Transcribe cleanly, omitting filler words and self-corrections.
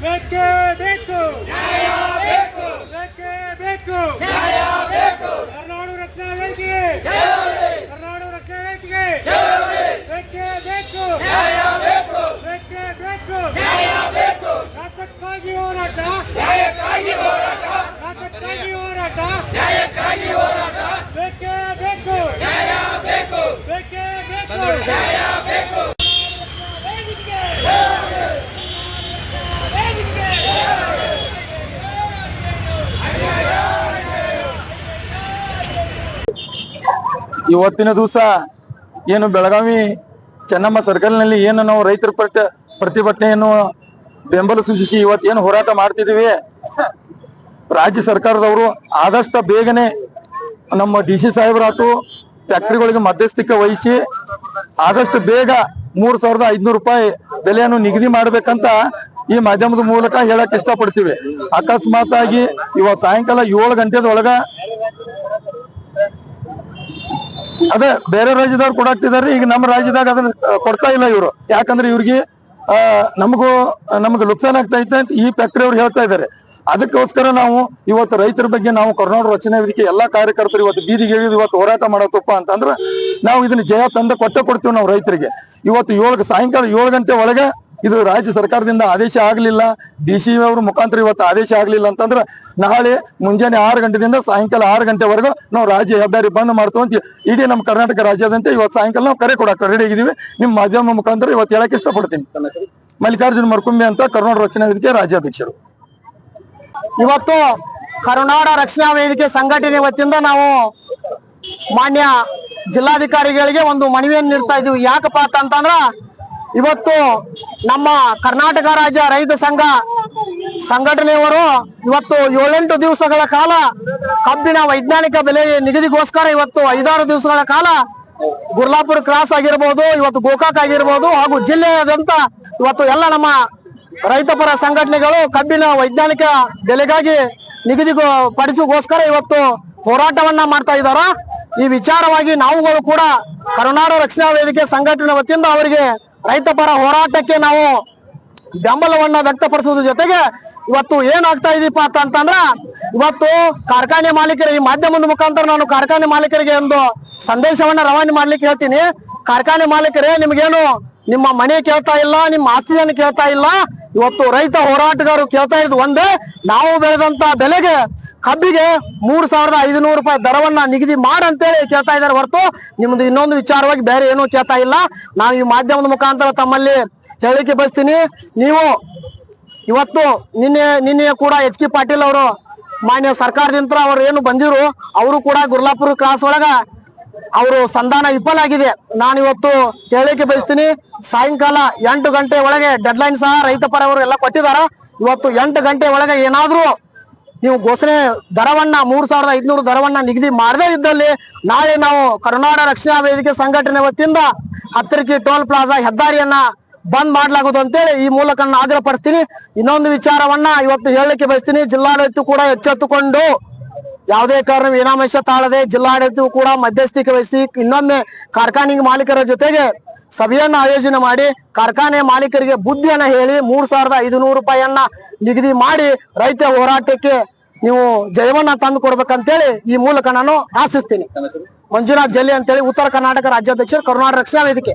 ಬೇಕೇ ಬೇಕು ಬೇಕೇ ಬೇಕು ಕರ್ನಾಟಕ ರಕ್ಷಣಾ ವೇದಿಕೆ ಕರ್ನಾಟಕ ರಕ್ಷಣಾ ವೇದಿಕೆ ಬೇಕೇ ಬೇಕು ಬೇಕೇ ಬೇಕು ರಾಜ್ಯಕ್ಕಾಗಿ ಹೋರಾಟ ರಾಜ್ಯಕ್ಕಾಗಿ ಹೋರಾಟ ಬೇಕೇ ಬೇಕು ಬೇಕೇ ಬೇಕು ಇವತ್ತಿನ ದಿವಸ ಏನು ಬೆಳಗಾವಿ ಚೆನ್ನಮ್ಮ ಸರ್ಕಲ್ನಲ್ಲಿ ಏನು ನಾವು ರೈತರ ಪ್ರತಿಭಟನೆಯನ್ನು ಬೆಂಬಲ ಸೂಚಿಸಿ ಇವತ್ತೇನು ಹೋರಾಟ ಮಾಡ್ತಿದೀವಿ, ರಾಜ್ಯ ಸರ್ಕಾರದವರು ಆದಷ್ಟು ಬೇಗನೆ ನಮ್ಮ DC ಸಾಹೇಬರಾತು ಫ್ಯಾಕ್ಟ್ರಿಗಳಿಗೆ ಮಧ್ಯಸ್ಥಿಕೆ ವಹಿಸಿ ಆದಷ್ಟು ಬೇಗ 3,500 ರೂಪಾಯಿ ಬೆಲೆಯನ್ನು ನಿಗದಿ ಮಾಡ್ಬೇಕಂತ ಈ ಮಾಧ್ಯಮದ ಮೂಲಕ ಹೇಳಕ್ ಇಷ್ಟಪಡ್ತೀವಿ. ಅಕಸ್ಮಾತ್ ಆಗಿ ಇವತ್ತು ಸಾಯಂಕಾಲ 7 ಗಂಟೆದೊಳಗ ಅದೇ ಬೇರೆ ರಾಜ್ಯದವ್ರು ಕೊಡಾಕ್ತಿದಾರೆ, ಈಗ ನಮ್ಮ ರಾಜ್ಯದಾಗ ಅದನ್ನ ಕೊಡ್ತಾ ಇಲ್ಲ ಇವರು. ಯಾಕಂದ್ರೆ ಇವ್ರಿಗೆ ನಮ್ಗೆ ನುಕ್ಸಾನ್ ಆಗ್ತಾ ಇತ್ತು ಅಂತ ಈ ಫ್ಯಾಕ್ಟ್ರಿ ಅವ್ರು ಹೇಳ್ತಾ ಇದ್ದಾರೆ. ಅದಕ್ಕೋಸ್ಕರ ನಾವು ಇವತ್ತು ರೈತರ ಬಗ್ಗೆ ನಾವು ಕರ್ನಾಟಕ ರಕ್ಷಣಾ ವೇದಿಕೆ ಎಲ್ಲಾ ಕಾರ್ಯಕರ್ತರು ಇವತ್ತು ಬೀದಿಗೆ ಇಳಿದು ಇವತ್ತು ಹೋರಾಟ ಮಾಡತ್ತಪ್ಪ ಅಂತಂದ್ರೆ ನಾವು ಇದನ್ನ ಜಯ ತಂದ ಕೊಡ್ತೀವಿ ನಾವು ರೈತರಿಗೆ. ಇವತ್ತು ಸಾಯಂಕಾಲ 7 ಗಂಟೆ ಒಳಗೆ ಇದು ರಾಜ್ಯ ಸರ್ಕಾರದಿಂದ ಆದೇಶ ಆಗ್ಲಿಲ್ಲ, DC ಅವ್ರ ಮುಖಾಂತರ ಇವತ್ತು ಆದೇಶ ಆಗ್ಲಿಲ್ಲ ಅಂತಂದ್ರೆ ನಾಳೆ ಮುಂಜಾನೆ 6 ಗಂಟೆದಿಂದ ಸಾಯಂಕಾಲ 6 ಗಂಟೆವರೆಗೂ ನಾವು ರಾಜ್ಯ ಹೆದ್ದಾರಿ ಬಂದ್ ಮಾಡ್ತೀವಿ ಅಂತ ಇಡೀ ನಮ್ಮ ಕರ್ನಾಟಕ ರಾಜ್ಯಾದ್ಯಂತ ಇವತ್ತು ಸಾಯಂಕಾಲ ನಾವು ಕರೆ ಕೊಡಕ್ಕೆ ರೆಡಿ ಆಗಿದ್ದೀವಿ. ನಿಮ್ಮ ಮಾಧ್ಯಮ ಮುಖಾಂತರ ಇವತ್ತು ಹೇಳಕ್ ಇಷ್ಟಪಡ್ತೀನಿ. ಮಲ್ಲಿಕಾರ್ಜುನ್ ಮರ್ಕುಂಬಿ ಅಂತ ಕರ್ನಾಟಕ ರಕ್ಷಣಾ ವೇದಿಕೆ ರಾಜ್ಯಾಧ್ಯಕ್ಷರು. ಇವತ್ತು ಕರ್ನಾಟಕ ರಕ್ಷಣಾ ವೇದಿಕೆ ಸಂಘಟನೆ ವತಿಯಿಂದ ನಾವು ಮಾನ್ಯ ಜಿಲ್ಲಾಧಿಕಾರಿಗಳಿಗೆ ಒಂದು ಮನವಿಯನ್ನು ನೀಡ್ತಾ ಇದ್ದೀವಿ. ಯಾಕಪ್ಪ ಅಂತಂದ್ರ ಇವತ್ತು ನಮ್ಮ ಕರ್ನಾಟಕ ರಾಜ್ಯ ರೈತ ಸಂಘ ಸಂಘಟನೆಯವರು ಇವತ್ತು 7-8 ದಿವಸಗಳ ಕಾಲ ಕಬ್ಬಿನ ವೈಜ್ಞಾನಿಕ ಬೆಲೆ ನಿಗದಿಗೋಸ್ಕರ ಇವತ್ತು 5-6 ದಿವಸಗಳ ಕಾಲ ಗುರ್ಲಾಪುರ ಕ್ರಾಸ್ ಆಗಿರ್ಬೋದು, ಇವತ್ತು ಗೋಕಾಕ್ ಆಗಿರ್ಬೋದು ಹಾಗೂ ಜಿಲ್ಲೆಯಾದ್ಯಂತ ಇವತ್ತು ಎಲ್ಲ ನಮ್ಮ ರೈತ ಪರ ಸಂಘಟನೆಗಳು ಕಬ್ಬಿನ ವೈಜ್ಞಾನಿಕ ಬೆಲೆಗಾಗಿ ಪಡಿಸೋಗೋಸ್ಕರ ಇವತ್ತು ಹೋರಾಟವನ್ನ ಮಾಡ್ತಾ ಇದ್ದಾರ. ಈ ವಿಚಾರವಾಗಿ ನಾವುಗಳು ಕೂಡ ಕರ್ನಾಟಕ ರಕ್ಷಣಾ ವೇದಿಕೆ ಸಂಘಟನೆ ವತಿಯಿಂದ ಅವರಿಗೆ ರೈತ ಪರ ಹೋರಾಟಕ್ಕೆ ನಾವು ಬೆಂಬಲವನ್ನ ವ್ಯಕ್ತಪಡಿಸುವುದ್ರ ಜೊತೆಗೆ ಇವತ್ತು ಏನಾಗ್ತಾ ಇದೀಪ ಅಂತಂದ್ರ ಇವತ್ತು ಕಾರ್ಖಾನೆ ಮಾಲೀಕರ ಈ ಮಾಧ್ಯಮದ ಮುಖಾಂತರ ನಾನು ಕಾರ್ಖಾನೆ ಮಾಲೀಕರಿಗೆ ಒಂದು ಸಂದೇಶವನ್ನ ರವಾನೆ ಮಾಡ್ಲಿಕ್ಕೆ ಹೇಳ್ತೀನಿ. ಕಾರ್ಖಾನೆ ಮಾಲೀಕರೇ, ನಿಮ್ಗೇನು ನಿಮ್ಮ ಮನೆ ಕೇಳ್ತಾ ಇಲ್ಲ, ನಿಮ್ಮ ಆಸ್ತಿಯನ್ನು ಕೇಳ್ತಾ ಇಲ್ಲ. ಇವತ್ತು ರೈತ ಹೋರಾಟಗಾರರು ಕೇಳ್ತಾ ಇರೋದು ಒಂದೇ, ನಾವು ಬೆಳೆದಂತ ಬೆಲೆಗೆ ಕಬ್ಬಿಗೆ 3,500 ರೂಪಾಯಿ ದರವನ್ನ ನಿಗದಿ ಮಾಡಂತೇಳಿ ಕೇಳ್ತಾ ಇದ್ದಾರೆ ಹೊರತು ನಿಮ್ದು ಇನ್ನೊಂದು ವಿಚಾರವಾಗಿ ಬೇರೆ ಏನು ಕೇಳ್ತಾ ಇಲ್ಲ. ನಾವು ಈ ಮಾಧ್ಯಮದ ಮುಖಾಂತರ ತಮ್ಮಲ್ಲಿ ಹೇಳಿಕೆ ಬಯಸ್ತೀನಿ. ನೀವು ಇವತ್ತು ನಿನ್ನೆ ಕೂಡ HK ಪಾಟೀಲ್ ಅವರು ಮಾನ್ಯ ಸರ್ಕಾರದಿಂದ ಅವರು ಏನು ಬಂದಿರು, ಅವರು ಕೂಡ ಗುರ್ಲಾಪುರ ಕ್ರಾಸ್ ಒಳಗ ಅವರು ಸಂಧಾನ ವಿಫಲ ಆಗಿದೆ. ನಾನು ಇವತ್ತು ಹೇಳಿಕೆ ಬಯಸ್ತೀನಿ, ಸಾಯಂಕಾಲ 8 ಗಂಟೆ ಒಳಗೆ ಡೆಡ್ಲೈನ್ ಸಹ ರೈತ ಪರವರು ಎಲ್ಲ ಕೊಟ್ಟಿದಾರ. ಇವತ್ತು 8 ಗಂಟೆ ಒಳಗೆ ಏನಾದ್ರೂ ನೀವು ಘೋಷಣೆ ದರವನ್ನ 3,500 ದರವನ್ನ ನಿಗದಿ ಮಾಡದೇ ಇದ್ದಲ್ಲಿ ನಾಳೆ ನಾವು ಕರ್ನಾಟಕ ರಕ್ಷಣಾ ವೇದಿಕೆ ಸಂಘಟನೆ ವತಿಯಿಂದ ಹತ್ತಿರಕಿ ಟೋಲ್ ಪ್ಲಾಜಾ ಹೆದ್ದಾರಿಯನ್ನ ಬಂದ್ ಮಾಡ್ಲಾಗುದು ಅಂತೇಳಿ ಈ ಮೂಲಕ ನಾನು ಆಗ್ರಹ ಪಡಿಸ್ತೀನಿ. ಇನ್ನೊಂದು ವಿಚಾರವನ್ನ ಇವತ್ತು ಹೇಳಲಿಕ್ಕೆ ಬಯಸ್ತೀನಿ, ಜಿಲ್ಲಾಡಳಿತ ಕೂಡ ಎಚ್ಚೆತ್ತುಕೊಂಡು ಯಾವುದೇ ಕಾರಣ ವಿನಾಮೇಶ ತಾಳದೆ ಜಿಲ್ಲಾಡಳಿತವು ಕೂಡ ಮಧ್ಯಸ್ಥಿಕೆ ವಹಿಸಿ ಇನ್ನೊಮ್ಮೆ ಕಾರ್ಖಾನೆ ಮಾಲೀಕರ ಜೊತೆಗೆ ಸಭೆಯನ್ನ ಆಯೋಜನೆ ಮಾಡಿ ಕಾರ್ಖಾನೆ ಮಾಲೀಕರಿಗೆ ಬುದ್ಧಿಯನ್ನ ಹೇಳಿ 3,500 ರೂಪಾಯಿಯನ್ನ ನಿಗದಿ ಮಾಡಿ ರೈತ ಹೋರಾಟಕ್ಕೆ ನೀವು ಜಯವನ್ನ ತಂದು ಕೊಡ್ಬೇಕಂತೇಳಿ ಈ ಮೂಲಕ ನಾನು ಆಶಿಸ್ತೀನಿ. ಮಂಜುನಾಥ್ ಜಲ್ಲಿ ಅಂತೇಳಿ, ಉತ್ತರ ಕರ್ನಾಟಕ ರಾಜ್ಯಾಧ್ಯಕ್ಷರು, ಕರ್ನಾಟಕ ರಕ್ಷಣಾ ವೇದಿಕೆ.